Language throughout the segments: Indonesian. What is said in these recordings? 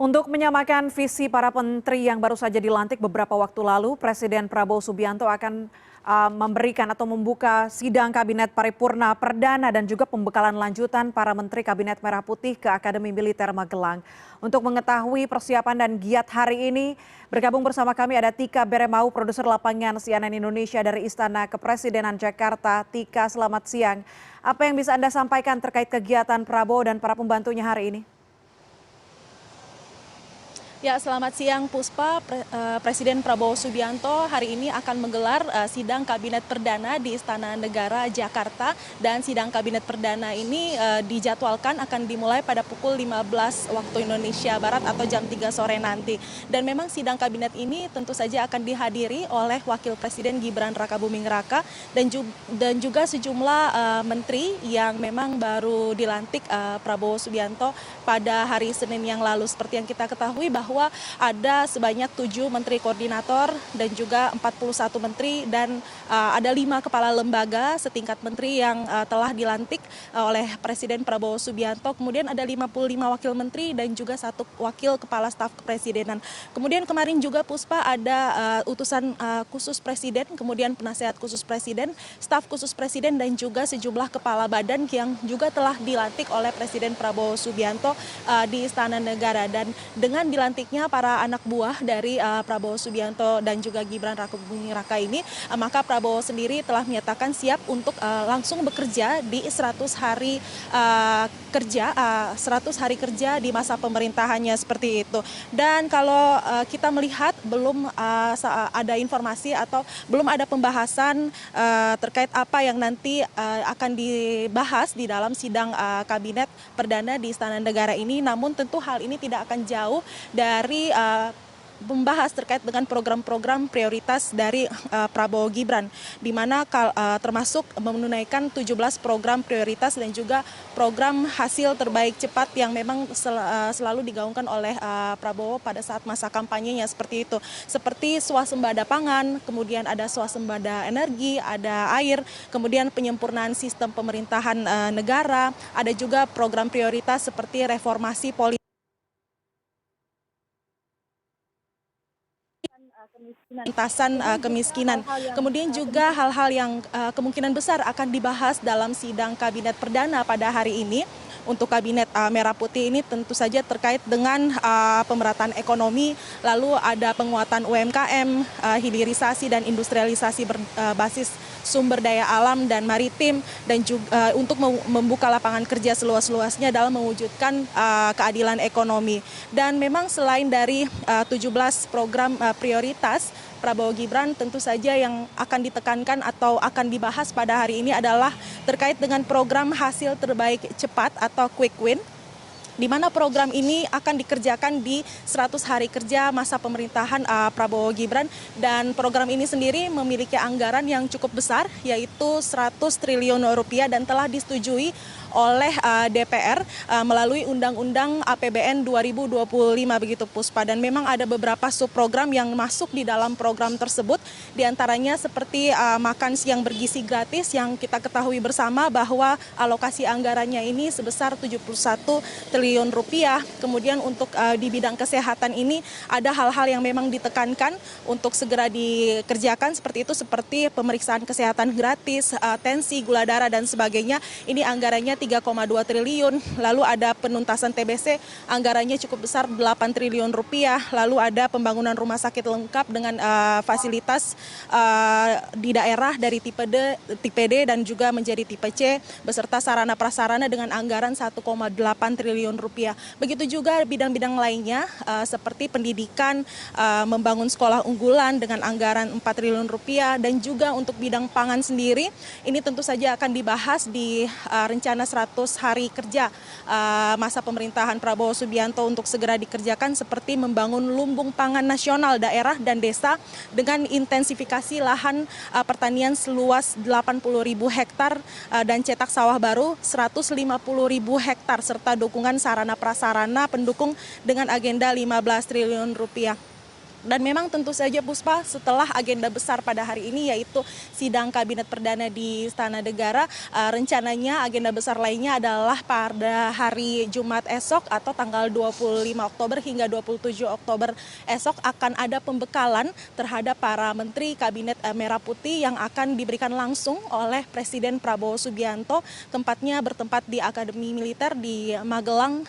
Untuk menyamakan visi para menteri yang baru saja dilantik beberapa waktu lalu, Presiden Prabowo Subianto akan memberikan atau membuka sidang Kabinet Paripurna Perdana dan juga pembekalan lanjutan para Menteri Kabinet Merah Putih ke Akademi Militer Magelang. Untuk mengetahui persiapan dan giat hari ini, bergabung bersama kami ada Tika Beremau, produser lapangan CNN Indonesia dari Istana Kepresidenan Jakarta. Tika, selamat siang. Apa yang bisa Anda sampaikan terkait kegiatan Prabowo dan para pembantunya hari ini? Ya, selamat siang Puspa. Presiden Prabowo Subianto hari ini akan menggelar sidang Kabinet Perdana di Istana Negara Jakarta, dan sidang Kabinet Perdana ini dijadwalkan akan dimulai pada pukul 15 waktu Indonesia Barat atau jam 3 sore nanti. Dan memang sidang Kabinet ini tentu saja akan dihadiri oleh Wakil Presiden Gibran Rakabuming Raka dan juga sejumlah menteri yang memang baru dilantik Prabowo Subianto pada hari Senin yang lalu. Seperti yang kita ketahui bahwa ada sebanyak 7 menteri koordinator dan juga 41 menteri dan ada 5 kepala lembaga setingkat menteri yang telah dilantik oleh Presiden Prabowo Subianto. Kemudian ada 55 wakil menteri dan juga 1 wakil kepala staf kepresidenan. Kemudian kemarin juga Puspa ada utusan khusus presiden, kemudian penasehat khusus presiden, staf khusus presiden dan juga sejumlah kepala badan yang juga telah dilantik oleh Presiden Prabowo Subianto di Istana Negara. Dan dengan dilantiknya para anak buah dari Prabowo Subianto dan juga Gibran Rakabuming Raka ini, maka Prabowo sendiri telah menyatakan siap untuk langsung bekerja di 100 hari kerja, 100 hari kerja di masa pemerintahannya, seperti itu. Dan kalau kita melihat belum ada informasi atau belum ada pembahasan terkait apa yang nanti akan dibahas di dalam sidang Kabinet Perdana di Istana Negara ini, namun tentu hal ini tidak akan jauh dari membahas terkait dengan program-program prioritas dari Prabowo Gibran, di mana termasuk menunaikan 17 program prioritas dan juga program hasil terbaik cepat yang memang selalu digaungkan oleh Prabowo pada saat masa kampanyenya, seperti itu. Seperti swasembada pangan, kemudian ada swasembada energi, ada air, kemudian penyempurnaan sistem pemerintahan negara, ada juga program prioritas seperti reformasi politik, pengentasan kemiskinan. Kemudian juga hal-hal yang kemungkinan besar akan dibahas dalam sidang Kabinet Perdana pada hari ini. Untuk Kabinet Merah Putih ini tentu saja terkait dengan pemerataan ekonomi, lalu ada penguatan UMKM, hilirisasi dan industrialisasi berbasis sumber daya alam dan maritim, dan juga untuk membuka lapangan kerja seluas-luasnya dalam mewujudkan keadilan ekonomi. Dan memang selain dari 17 program prioritas, Prabowo Gibran tentu saja yang akan ditekankan atau akan dibahas pada hari ini adalah terkait dengan program hasil terbaik cepat atau quick win, di mana program ini akan dikerjakan di 100 hari kerja masa pemerintahan Prabowo Gibran. Dan program ini sendiri memiliki anggaran yang cukup besar, yaitu 100 triliun rupiah, dan telah disetujui oleh DPR melalui Undang-Undang APBN 2025, begitu Puspa. Dan memang ada beberapa subprogram yang masuk di dalam program tersebut, diantaranya seperti makan siang bergizi gratis yang kita ketahui bersama bahwa alokasi anggarannya ini sebesar 71 triliun rupiah. Kemudian untuk di bidang kesehatan ini ada hal-hal yang memang ditekankan untuk segera dikerjakan, seperti itu, seperti pemeriksaan kesehatan gratis, tensi, gula darah dan sebagainya. Ini anggarannya 3,2 triliun. Lalu ada penuntasan TBC, anggarannya cukup besar 8 triliun rupiah. Lalu ada pembangunan rumah sakit lengkap dengan fasilitas di daerah dari tipe D dan juga menjadi tipe C, beserta sarana prasarana dengan anggaran 1,8 triliun rupiah. Begitu juga bidang-bidang lainnya seperti pendidikan, membangun sekolah unggulan dengan anggaran 4 triliun rupiah, dan juga untuk bidang pangan sendiri ini tentu saja akan dibahas di rencana 100 hari kerja masa pemerintahan Prabowo Subianto untuk segera dikerjakan, seperti membangun lumbung pangan nasional daerah dan desa dengan intensifikasi lahan pertanian seluas 80.000 hektar dan cetak sawah baru 150.000 hektar, serta dukungan sarana prasarana pendukung dengan agenda 15 triliun rupiah. Dan memang tentu saja Puspa, setelah agenda besar pada hari ini yaitu sidang Kabinet Perdana di Istana Negara, rencananya agenda besar lainnya adalah pada hari Jumat esok atau tanggal 25 Oktober hingga 27 Oktober esok akan ada pembekalan terhadap para menteri Kabinet Merah Putih yang akan diberikan langsung oleh Presiden Prabowo Subianto, tempatnya bertempat di Akademi Militer di Magelang,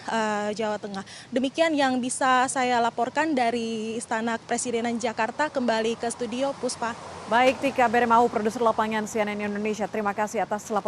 Jawa Tengah. Demikian yang bisa saya laporkan dari Istana Presidenan Jakarta. Kembali ke studio, Puspa. Baik, Tika Beremau, produser lapangan CNN Indonesia. Terima kasih atas laporan.